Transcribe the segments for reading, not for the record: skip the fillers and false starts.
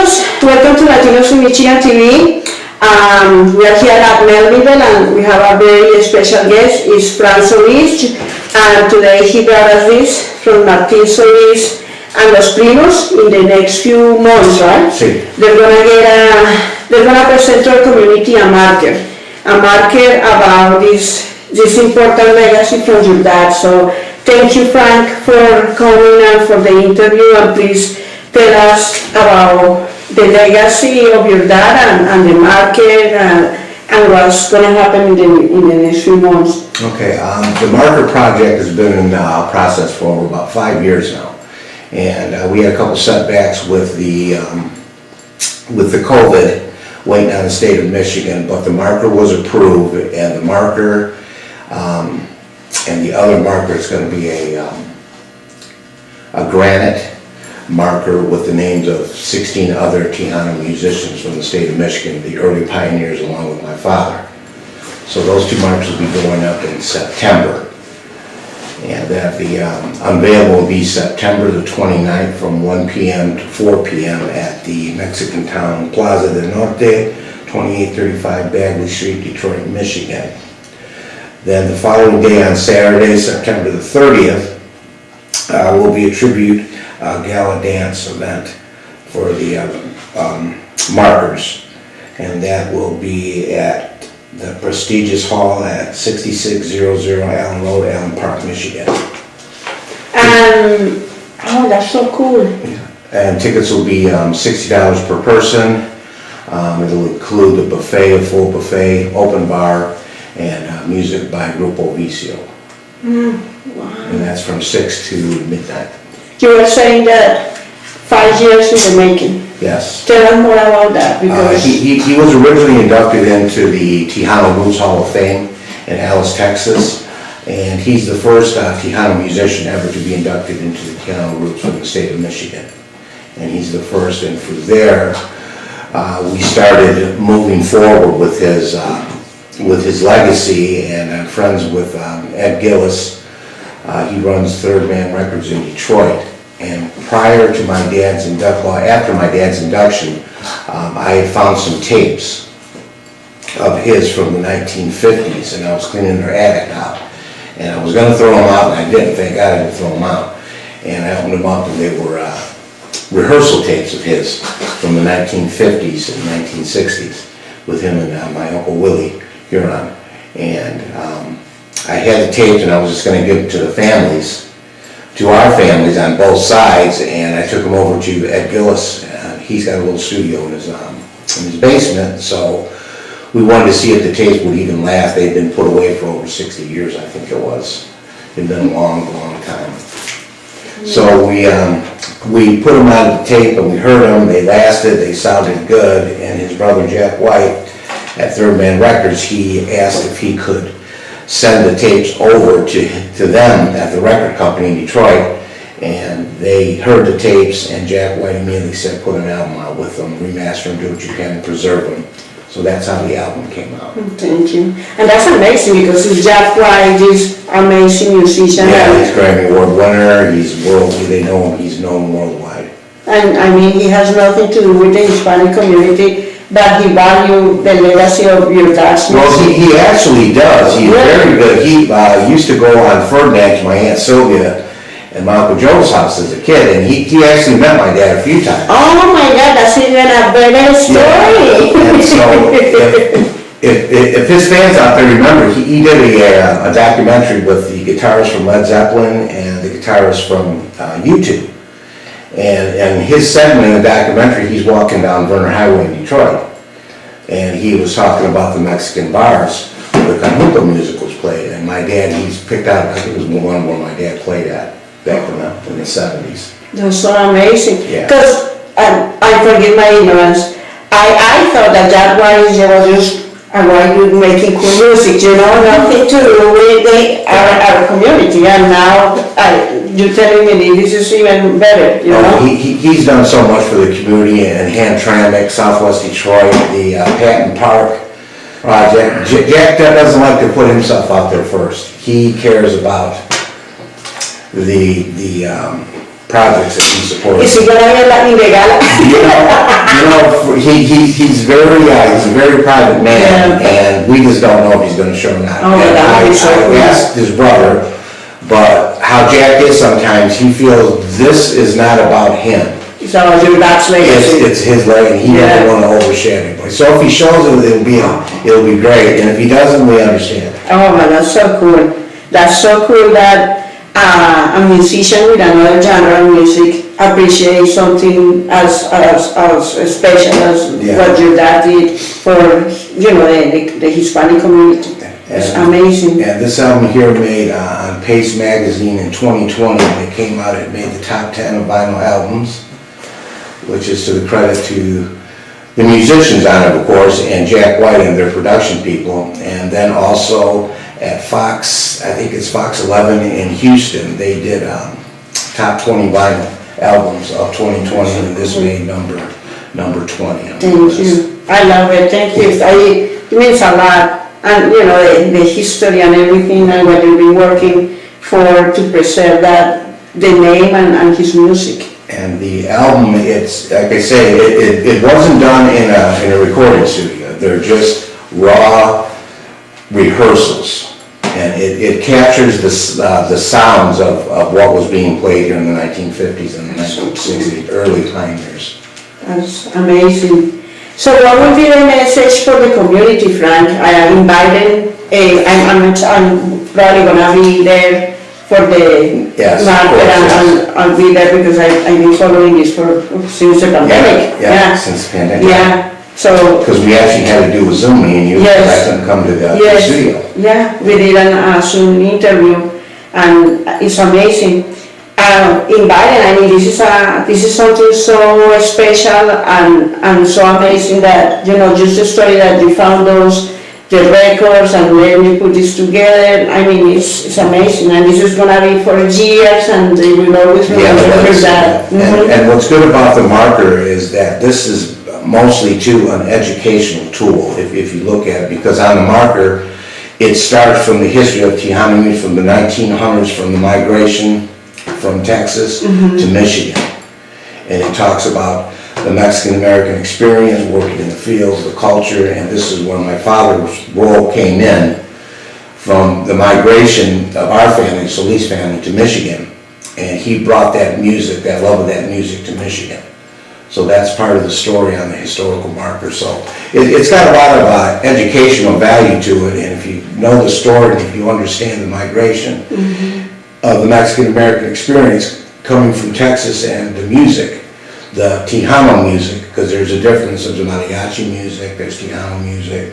Latinos, welcome to Latinos in Michigan TV. We are here at Melville and we have a very special guest, is Solis, and today he brought us this from Martin Solis and Los Primos in the next few months, right? Sí. They're gonna present to our community a marker about this important legacy from your dad. So thank you, Frank, for coming and for the interview, and please tell us about the legacy of your dad and the market and what's going to happen in the next few months. Okay, the marker project has been in process for over about 5 years now, and we had a couple setbacks with the COVID waiting on the state of Michigan, but the marker was approved, and the marker and the other marker is going to be a granite marker with the names of 16 other Tejano musicians from the state of Michigan, the early pioneers, along with my father. So those two markers will be going up in September. And that the unveiling will be September the 29th from 1 p.m. to 4 p.m. at the Mexicantown Plaza de Norte, 2835 Bagley Street, Detroit, Michigan. Then the following day on Saturday, September the 30th, will be a tribute gala dance event for the markers, and that will be at the prestigious hall at 6600 Allen Road, Allen Park, Michigan. Oh, that's so cool. And tickets will be $60 per person. It'll include the buffet, a full buffet, open bar, and music by Grupo Vicio. Wow. And that's from 6 to midnight. You were saying that 5 years in the making. Yes. Tell us more about that, because He was originally inducted into the Tejano Roots Hall of Fame in Alice, Texas, and he's the first Tejano musician ever to be inducted into the Tejano Roots from the state of Michigan. And he's the first, and from there, we started moving forward with his legacy, and I'm friends with Ed Gillis. He runs Third Man Records in Detroit. And prior to my dad's after my dad's induction, I had found some tapes of his from the 1950s, and I was cleaning their attic out. And I was going to throw them out, and I didn't. Thank God I didn't throw them out. And I opened them up, and they were rehearsal tapes of his from the 1950s and 1960s with him and my Uncle Willie Huron. And I had the tapes, and I was just going to give them to the families, to our families on both sides, and I took them over to Ed Gillis. He's got a little studio in his basement, so we wanted to see if the tapes would even last. They'd been put away for over 60 years, I think it was. It'd been a long, long time. So we put them on the tape, and we heard them. They lasted, they sounded good, and his brother Jack White at Third Man Records, he asked if he could send the tapes over to them at the record company in Detroit, and they heard the tapes, and Jack White immediately said put an album out with them, remaster them, do what you can, and preserve them. So that's how the album came out. Thank you. And that's amazing, because Jack White is amazing musician. Yeah, he's Grammy Award winner, he's worldly, they know him, he's known worldwide. And I mean, he has nothing to do with the Hispanic community, but he values the legacy of your dad's music. Well, he actually does. He's very good. He used to go on Ferdinand to my Aunt Sylvia and my Uncle Joe's house as a kid, and he actually met my dad a few times. Oh my God, that's even a better story. Yeah. And so if his fans out there remember, he did a documentary with the guitarist from Led Zeppelin and the guitarist from U2. And his segment in the documentary, he's walking down Vernon Highway in Detroit, and he was talking about the Mexican bars where the conjunto music was played. And my dad, he's picked out, I think it was one where my dad played at back in the 70s. That's so amazing. Yeah. Because I forgive my ignorance. I thought that Jack White was just a white dude making cool music, nothing to do with our community. And now you're telling me this is even better, He's done so much for the community, and Hamtramck, Southwest Detroit, the Patton Park project. Jack doesn't like to put himself out there first. He cares about the projects that he supports. Is he gonna be like ilegal? he's a very private man, Yeah. and we just don't know if he's gonna show or not. Oh, And that would be so cool. I asked his brother, but how Jack is sometimes, he feels this is not about him. So your dad's legacy. It's his leg, and he doesn't Yeah. wanna overshadow anybody. So if he shows it, it'll be great, and if he doesn't, we understand. Oh man, that's so cool. That's so cool that a musician with another genre of music appreciates something as special as Yeah. what your dad did for, the Hispanic community. It's amazing. And this album here made on Pace Magazine in 2020, when it came out, it made the top 10 of vinyl albums, which is to the credit to the musicians on it, of course, and Jack White and their production people. And then also at Fox, I think it's Fox 11 in Houston, they did top 20 vinyl albums of 2020, and this made number 20. Thank you. I love it. Thank you. It means a lot. And the history and everything, and what you've been working for to preserve that, the name and his music. And the album, it's, like I say, it wasn't done in a recording studio. They're just raw rehearsals. And it captures the sounds of what was being played here in the 1950s and the 1960s, early pioneers. That's amazing. So what would be the message for the community, Frank? I am invited, I'm probably gonna be there for the Yes, of market, course, and yes. I'll be there because I've been following this since the pandemic. Yeah, since the pandemic. Yeah, so, Because we actually had to do a Zoom meeting, you Yes. guys couldn't come to the yes, studio. yeah, we did a Zoom interview, and it's amazing. This is something so special and so amazing that, just the story that you found the records, and then you put this together. I mean, it's amazing, and this is gonna be for years, and they will always remember that. And what's good about the marker is that this is mostly too an educational tool, if you look at it, because on the marker, it starts from the history of Tejano music from the 1900s, from the migration from Texas to Michigan. And it talks about the Mexican-American experience, working in the fields, the culture, and this is where my father's role came in, from the migration of our family, Solis family, to Michigan. And he brought that music, that love of that music to Michigan. So that's part of the story on the historical marker. So it's got a lot of educational value to it, and if you know the story, if you understand the migration of the Mexican-American experience coming from Texas, and the music, the Tejano music, because there's a difference of the mariachi music, there's Tejano music,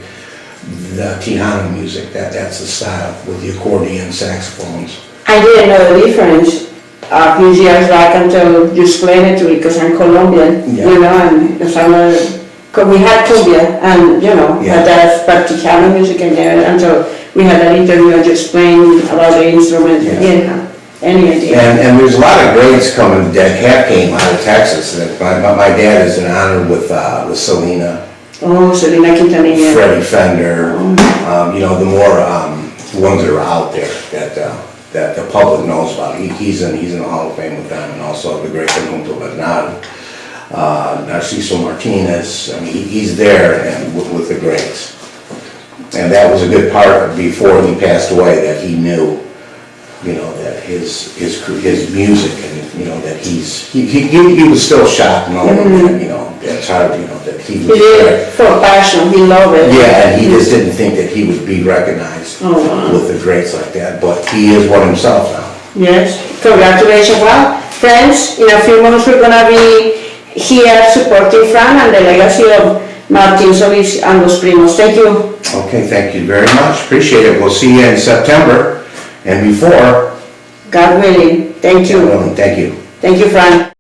the Tejano music, that's the style with the accordion, saxophones. I didn't know the difference a few years back until you explained it to me, because I'm Colombian, and we had cumbia, and but Tejano music and until we had an interview and you explained about the instrument. I didn't have any idea. And there's a lot of greats coming that have came out of Texas. My dad is in honor with Selena. Oh, Selena Quintanilla. Freddie Fender. The more ones that are out there that the public knows about. He's in the Hall of Fame with them, and also the great Conjunto Bernal, Narciso Martinez. I mean, he's there and with the greats. And that was a good part before he passed away, that he knew, that his music, and that he was still shocked, that's hard, that he was. He did it for passion. He loved it. Yeah, and he just didn't think that he would be recognized with the greats like that, but he is one himself now. Yes, congratulations. Well, friends, in a few months we're gonna be here supporting Fran and the legacy of Martin Solis and Los Primos. Thank you. Okay, thank you very much. Appreciate it. We'll see you in September and before. God willing. Thank you. God willing. Thank you. Thank you, Fran.